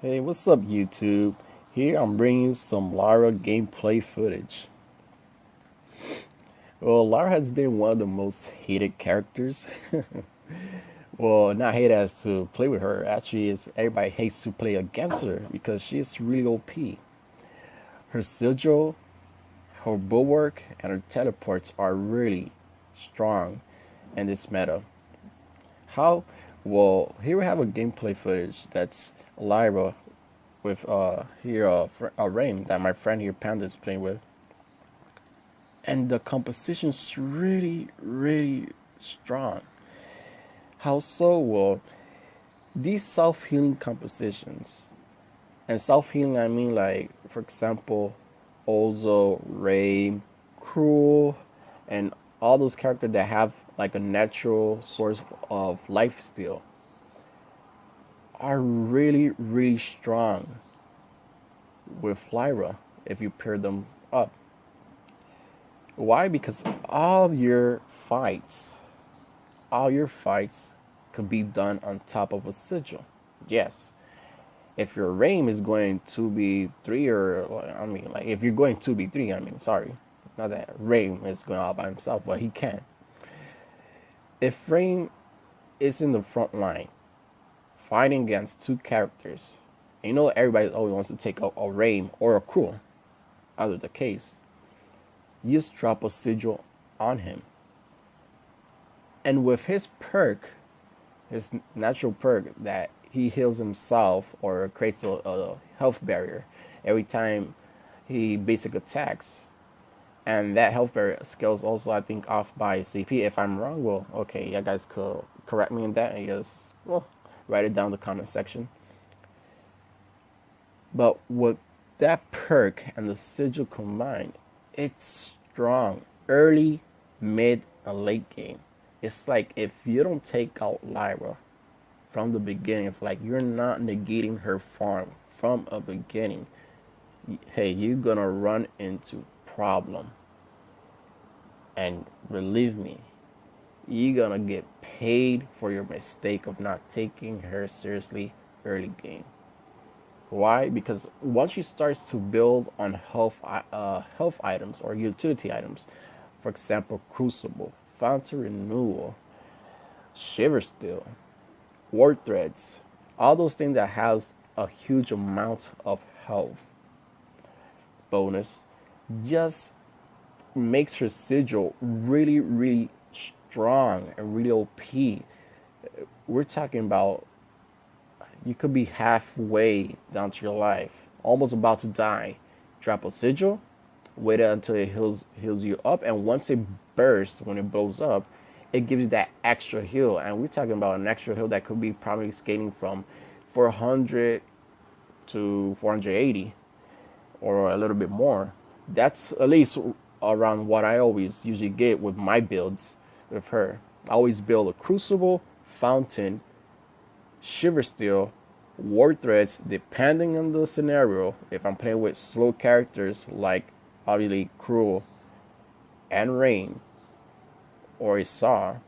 Hey, what's up, YouTube? Here I'm bringing you some Lyra gameplay footage. Well, Lyra has been one of the most hated characters. Well, not hated as to play with her. Actually, it's everybody hates to play against her because she's really OP. Her sigil, her bulwark, and her teleports are really strong in this meta. How? Well, here we have a gameplay footage that's Lyra with here a Rain that my friend here Panda is playing with, and the composition's really strong. How so? Well, these self-healing compositions, and self-healing I mean, like, for example, Ozo, Ray, Cruel, and all those characters that have like a natural source of life steal are really strong with Lyra if you pair them up. Why? Because all your fights could be done on top of a sigil. Yes. If your Rain is going 2v3, or I mean, like, if you're going 2v3, I mean, sorry, not that Rain is going all by himself, but he can. If Rain is in the front line fighting against two characters, and you know everybody always wants to take a Rain or a Cruel, out of the case, you just drop a sigil on him. And with his perk, his natural perk that he heals himself or creates a health barrier every time he basic attacks. And that health barrier scales also, I think, off by CP. If I'm wrong, well, okay, you guys could correct me in that and just, well, write it down in the comment section. But with that perk and the sigil combined, it's strong early, mid, and late game. It's like if you don't take out Lyra from the beginning, if like you're not negating her farm from a beginning, hey, you're gonna run into problem. And believe me, you're gonna get paid for your mistake of not taking her seriously early game. Why? Because once she starts to build on health items or utility items, for example, crucible, fountain renewal, shiversteel, war threads, all those things that has a huge amount of health bonus, just makes her sigil really strong and really OP. We're talking about you could be halfway down to your life, almost about to die. Drop a sigil, wait until it heals you up, and once it bursts, when it blows up, it gives you that extra heal. And we're talking about an extra heal that could be probably scaling from 400 to 480 or a little bit more. That's at least around what I always usually get with my builds with her. I always build a crucible, fountain, shiversteel, war threads, depending on the scenario. If I'm playing with slow characters like obviously Cruel and Rain or Isar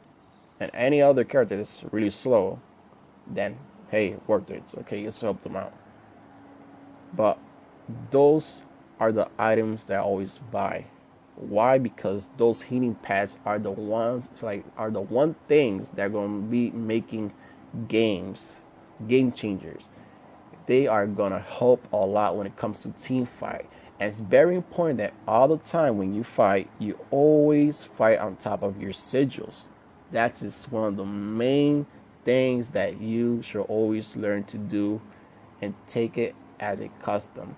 and any other character that's really slow, then hey, war threads, okay, just help them out. But those are the items that I always buy. Why? Because those healing pads are the one things that are going to be making game changers. They are going to help a lot when it comes to team fight. And it's very important that all the time when you fight, you always fight on top of your sigils. That is one of the main things that you should always learn to do and take it as a custom.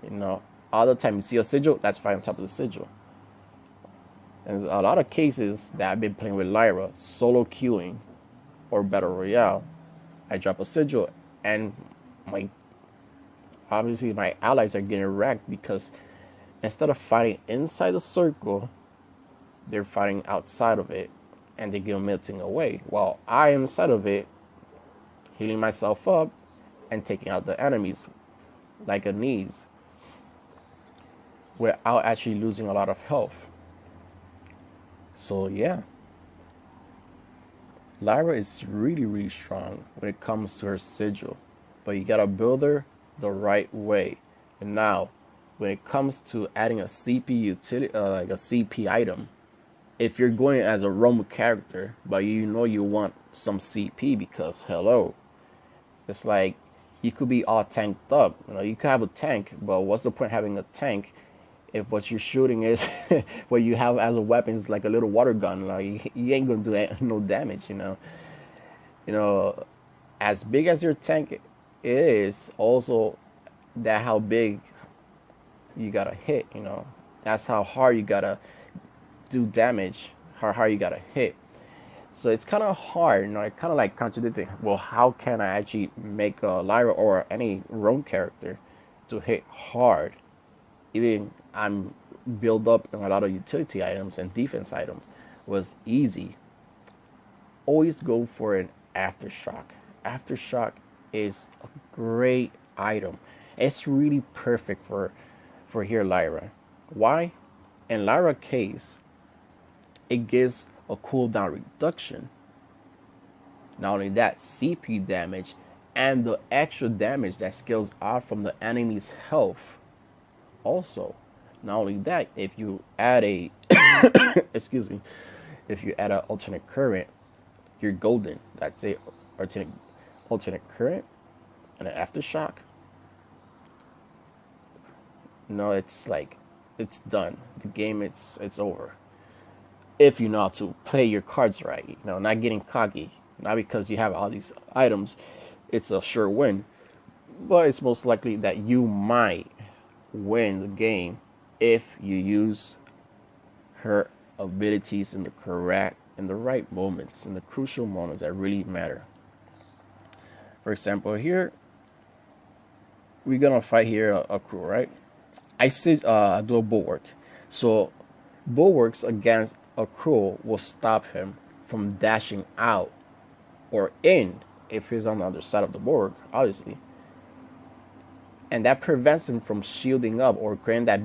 You know, all the time you see a sigil, that's fight on top of the sigil. And a lot of cases that I've been playing with Lyra, solo queuing or battle royale, I drop a sigil and my allies are getting wrecked because instead of fighting inside the circle, they're fighting outside of it and they get melting away. While I am inside of it, healing myself up and taking out the enemies like a knees, without actually losing a lot of health. So yeah, Lyra is really strong when it comes to her sigil. but you gotta build her the right way. And now, when it comes to adding a CP utility, like a CP item, if you're going as a roam character, but you know you want some CP because hello, it's like you could be all tanked up. You know, you could have a tank, but what's the point having a tank if what you're shooting is what you have as a weapon is like a little water gun? Like you ain't gonna do no damage. You know, as big as your tank is, also that how big you gotta hit. You know, that's how hard you gotta do damage, how hard you gotta hit. So it's kind of hard, you know, it kind of like contradicting. Well, how can I actually make a Lyra or any roam character to hit hard? Even I'm build up in a lot of utility items and defense items was easy. Always go for an aftershock. Aftershock is a great item. It's really perfect for here Lyra. Why? In Lyra case, it gives a cooldown reduction. Not only that, CP damage and the extra damage that scales off from the enemy's health. Also, not only that, if you add a excuse me, if you add an alternate current, you're golden. That's it. Alternate current and an aftershock. No, it's like it's done. The game it's over. If you know how to play your cards right, you know, not getting cocky, not because you have all these items, it's a sure win, but it's most likely that you might win the game if you use her abilities in the right moments, in the crucial moments that really matter. For example, here we're gonna fight here a crew, right? I do a bulwark, so bulwarks against a crow will stop him from dashing out or in if he's on the other side of the board, obviously. And that prevents him from shielding up or creating that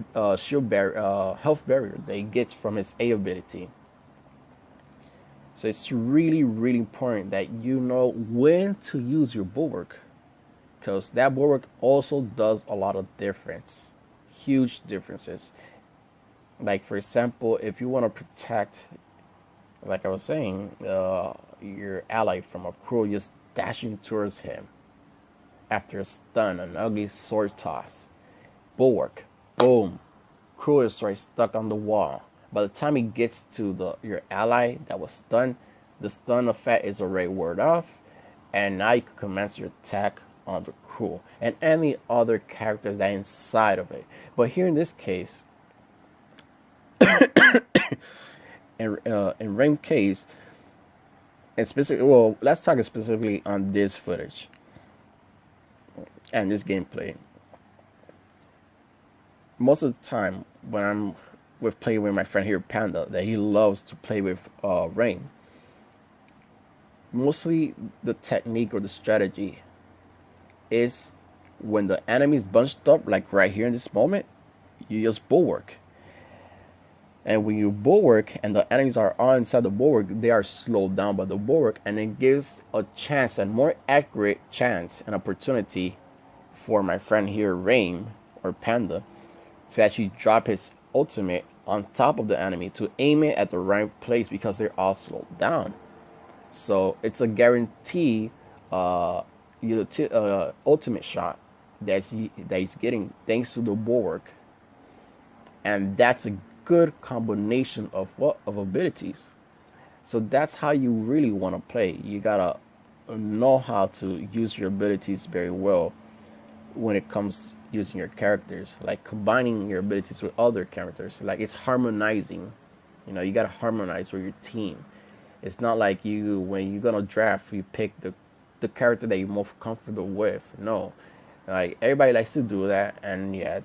health barrier that he gets from his A ability. So it's really, really important that you know when to use your bulwark, because that bulwark also does a lot of difference, huge differences. Like, for example, if you want to protect, like I was saying, your ally from a crow just dashing towards him after a stun, an ugly sword toss, bulwark, boom, crow is right stuck on the wall. By the time he gets to your ally that was stunned, the stun effect is already ward off, and now you can commence your attack on the crow and any other characters that are inside of it. But here in this case, in ranked case, and specifically, well, let's talk specifically on this footage and this gameplay. Most of the time, when I'm playing with my friend here, Panda, that he loves to play with Rain, mostly the technique or the strategy is when the enemy's bunched up, like right here in this moment, you just bulwark. And when you bulwark and the enemies are all inside the bulwark, they are slowed down by the bulwark, and it gives a chance, a more accurate chance and opportunity for my friend here, Rain or Panda, to actually drop his ultimate on top of the enemy to aim it at the right place because they're all slowed down. So it's a guarantee ultimate shot that he's getting thanks to the bulwark, and that's a good combination of abilities. So that's how you really want to play. You gotta know how to use your abilities very well when it comes using your characters, like combining your abilities with other characters. Like, it's harmonizing. You know, you gotta harmonize with your team. It's not like when you're gonna draft, you pick the character that you're most comfortable with. No, like, everybody likes to do that, and yeah,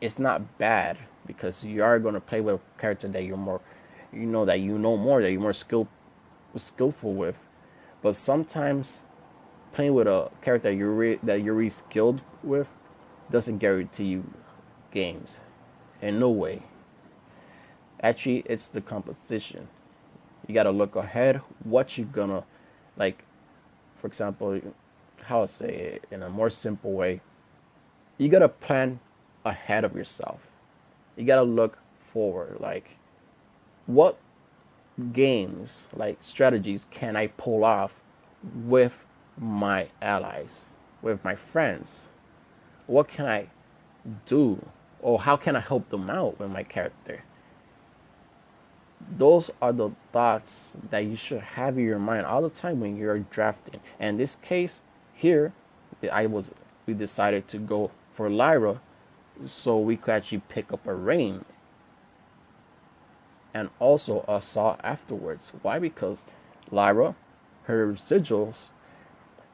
it's not bad, because you are gonna play with a character that you're more, that you're more skillful with. But sometimes playing with a character that you're really skilled with doesn't guarantee you games, in no way. Actually, it's the composition. You gotta look ahead what you're gonna, like, for example, how I say it in a more simple way, you gotta plan ahead of yourself. You gotta look forward. Like, what games, like strategies, can I pull off with my allies, with my friends? What can I do? Or how can I help them out with my character? Those are the thoughts that you should have in your mind all the time when you're drafting. And in this case here, I was we decided to go for Lyra so we could actually pick up a rain and also a saw afterwards. Why? Because Lyra, her sigils,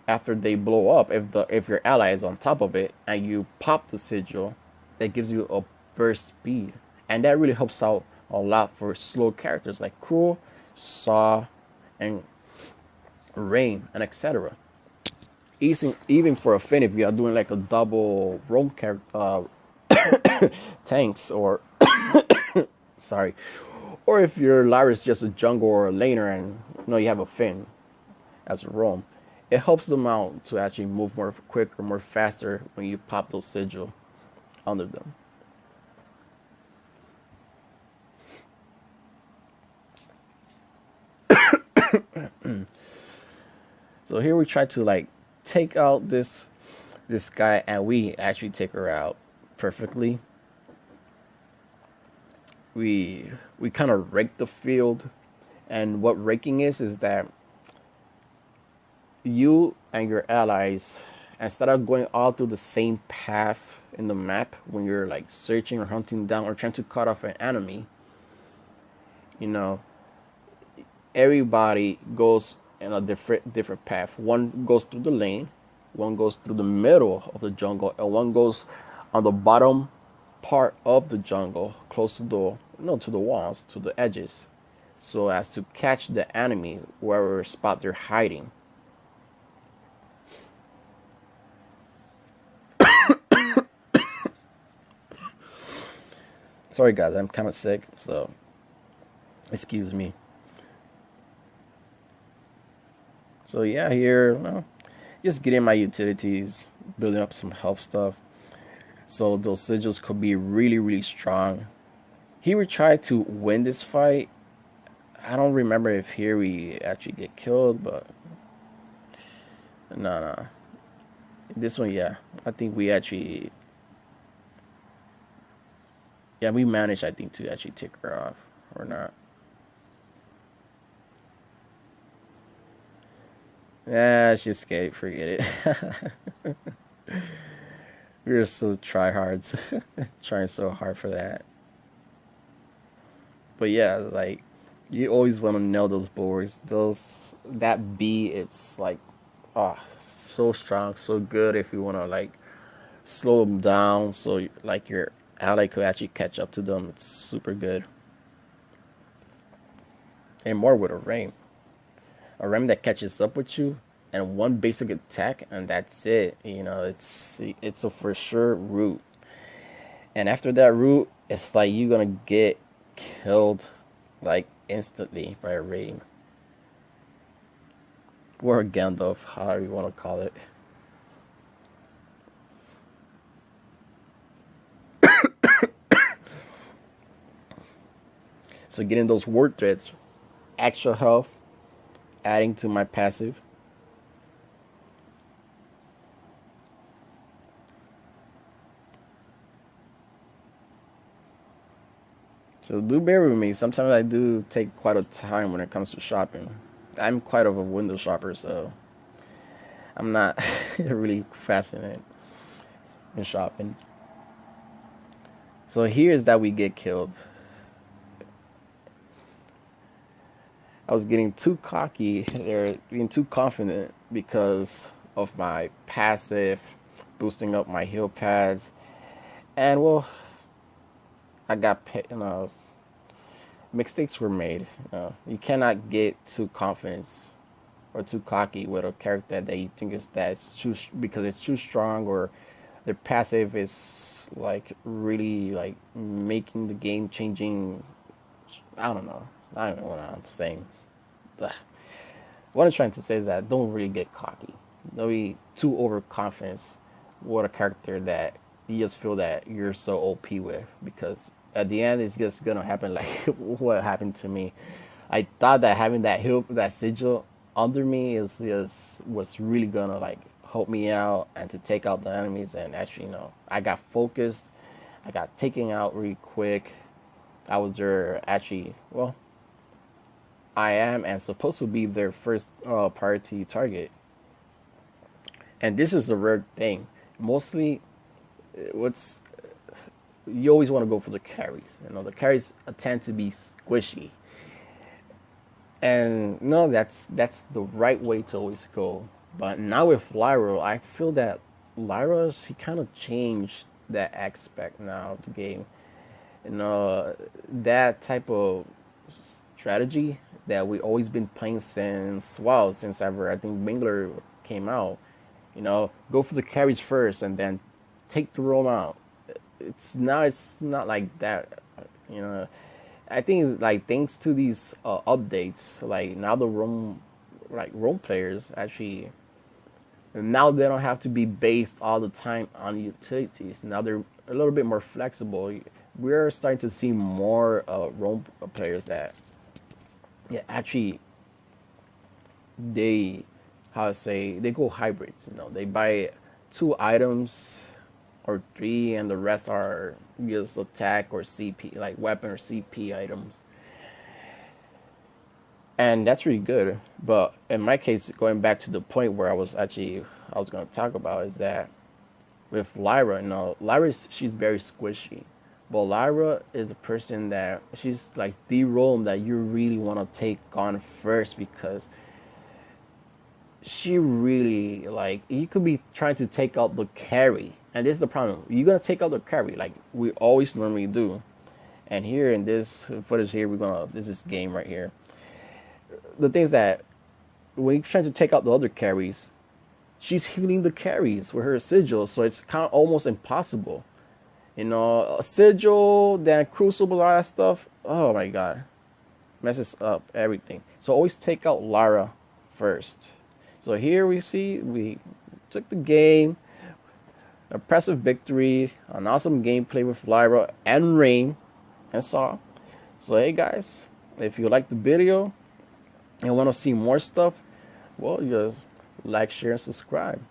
after they blow up, if your ally is on top of it and you pop the sigil, that gives you a burst speed, and that really helps out a lot for slow characters like Cruel, Saw, and Rain, and etc. Even for a Finn, if you are doing like a double roam character, tanks, or sorry, or if your Lyra is just a jungle or a laner and you have a Finn as a roam, it helps them out to actually move more quicker, more faster when you pop those sigil under them. So here we try to like take out this guy, and we actually take her out perfectly. We kind of rake the field, and what raking is that you and your allies, instead of going all through the same path in the map when you're like searching or hunting down or trying to cut off an enemy, everybody goes in a different path. One goes through the lane, one goes through the middle of the jungle, and one goes on the bottom part of the jungle, close to the walls, to the edges, so as to catch the enemy wherever spot they're hiding. Sorry guys, I'm kind of sick, so excuse me. So yeah, here, just getting my utilities, building up some health stuff, so those sigils could be really, really strong. Here we try to win this fight. I don't remember if here we actually get killed, but no. This one, yeah, I think we actually, yeah, we managed, I think, to actually take her off, or not. Yeah, she escaped. Forget it. We were so tryhards, trying so hard for that. But yeah, like you always want to nail those boards. That B, it's like, so strong, so good. If you want to like slow them down, so like your ally could actually catch up to them, it's super good. And more with a ram. A ram that catches up with you, and one basic attack, and that's it. It's a for sure root. And after that root, it's like you're gonna get killed like instantly by a ram. Or a Gandalf, however you want to call it. So getting those word threads, extra health, adding to my passive. So do bear with me. Sometimes I do take quite a time when it comes to shopping. I'm quite of a window shopper, so I'm not really fascinated in shopping. So here's that we get killed. I was getting too cocky, or being too confident because of my passive, boosting up my heal pads, and well, I got mistakes were made. You cannot get too confident or too cocky with a character that you think is too, because it's too strong, or their passive is like really like making the game changing. I don't know what I'm saying. What I'm trying to say is that don't really get cocky. Don't be too overconfident with a character that you just feel that you're so OP with, because at the end it's just gonna happen like what happened to me. I thought that having that hill, that sigil under me is just was really gonna like help me out and to take out the enemies, and actually I got focused, I got taken out really quick. I was their actually, well, I am and supposed to be their first priority target. And this is the rare thing. Mostly, what's you always want to go for the carries. The carries tend to be squishy, and no, that's the right way to always go. But now with Lyra, I feel that Lyra, she kind of changed that aspect now of the game. That type of strategy that we always been playing since ever I think Vainglory came out. Go for the carries first and then take the roam out. It's not like that. I think like thanks to these updates, like now the roam players actually now they don't have to be based all the time on utilities. Now they're a little bit more flexible. We're starting to see more roam players that actually they they go hybrids. They buy 2 items or 3, and the rest are just attack or CP, like weapon or CP items. And that's really good. But in my case, going back to the point where I was going to talk about, is that with Lyra, Lyra, she's very squishy. But Lyra is a person that she's like the role that you really want to take on first, because she really, like, you could be trying to take out the carry, and this is the problem. You're gonna take out the carry like we always normally do. And here in this footage here, this is game right here. The thing is that when you're trying to take out the other carries, she's healing the carries with her sigil, so it's kind of almost impossible. A sigil, then crucible, all that stuff. Oh my god, messes up everything. So always take out Lyra first. So here we see we took the game, impressive victory, an awesome gameplay with Lyra and Rain and Saw. So hey guys, if you like the video and want to see more stuff, well, just like, share, and subscribe.